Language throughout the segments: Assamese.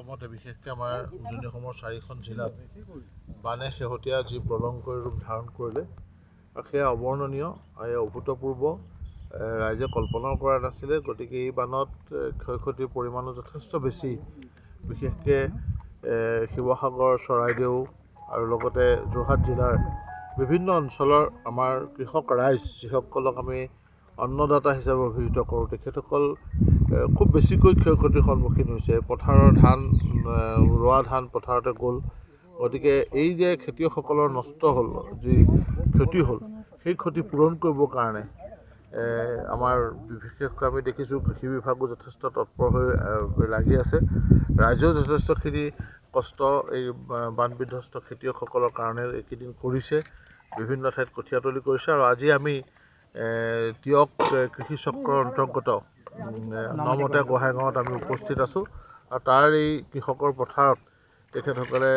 অসমতে বিশেষকৈ আমাৰ উজনি অসমৰ 4খন জিলাত বানে শেহতীয়া যি প্ৰলয়ংকৰী ৰূপ ধাৰণ কৰিলে আৰু সেয়া অৱৰ্ণনীয় আৰু অভূতপূৰ্ব ৰাইজে কল্পনাও কৰা নাছিলে। গতিকে এই বানত ক্ষয় ক্ষতিৰ পৰিমাণো যথেষ্ট বেছি, বিশেষকৈ শিৱসাগৰ, চৰাইদেউ আৰু লগতে যোৰহাট জিলাৰ বিভিন্ন অঞ্চলৰ আমাৰ কৃষক ৰাইজ, যিসকলক আমি অন্নদাতা হিচাপে অভিহিত কৰোঁ, তেখেতসকল খুব বেছিকৈ ক্ষয় ক্ষতিৰ সন্মুখীন হৈছে। পথাৰৰ ধান, ৰোৱা ধান পথাৰতে গ'ল। গতিকে এই যে খেতিয়কসকলৰ নষ্ট হ'ল, যি ক্ষতি হ'ল, সেই ক্ষতি পূৰণ কৰিবৰ কাৰণে আমাৰ বিশেষকৈ আমি দেখিছোঁ কৃষি বিভাগো যথেষ্ট তৎপৰ হৈ লাগি আছে। ৰাইজেও যথেষ্টখিনি কষ্ট এই বান বিধ্বস্ত খেতিয়কসকলৰ কাৰণে এইকেইদিন কৰিছে, বিভিন্ন ঠাইত কঠীয়াতলি কৰিছে। আৰু আজি আমি তিয়ক কৃষি চক্ৰৰ অন্তৰ্গত নমতে গোহাঁইগাঁৱত আমি উপস্থিত আছোঁ। আৰু তাৰ এই কৃষকৰ পথাৰত তেখেতসকলে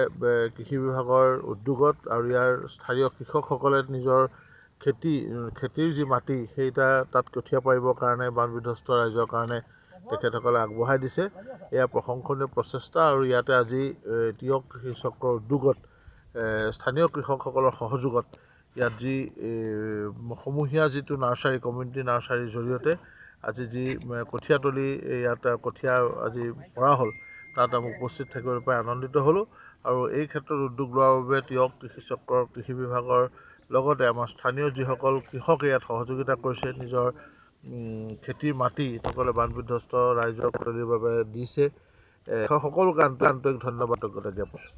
কৃষি বিভাগৰ উদ্যোগত আৰু ইয়াৰ স্থানীয় কৃষকসকলে নিজৰ খেতিৰ যি মাটি সেইটা তাত কঠীয়া পাৰিবৰ কাৰণে বান বিধ্বস্ত ৰাইজৰ কাৰণে তেখেতসকলে আগবঢ়াই দিছে। এয়া প্ৰশংসনীয় প্ৰচেষ্টা। আৰু ইয়াতে আজি তিয়ক কৃষি চক্ৰৰ উদ্যোগত স্থানীয় কৃষকসকলৰ সহযোগত ইয়াত যি সমূহীয়া যিটো নাৰ্চাৰী, কমিউনিটি নাৰ্চাৰীৰ জৰিয়তে আজি যি কঠীয়াতলি ইয়াত কঠীয়া আজি পৰা হ'ল, তাত আমি উপস্থিত থাকিবলৈ পাই আনন্দিত হ'লোঁ। আৰু এই ক্ষেত্ৰত উদ্যোগ লোৱাৰ বাবে তিয়ক কৃষি চক্ৰৰ কৃষি বিভাগৰ লগতে আমাৰ স্থানীয় যিসকল কৃষকে ইয়াত সহযোগিতা কৰিছে, নিজৰ খেতিৰ মাটি সকলে বান বিধ্বস্ত ৰাইজৰ খেতিৰ বাবে দিছে, সকলোকে আন্তৰিক ধন্যবাদ জ্ঞাপন কৰিছোঁ।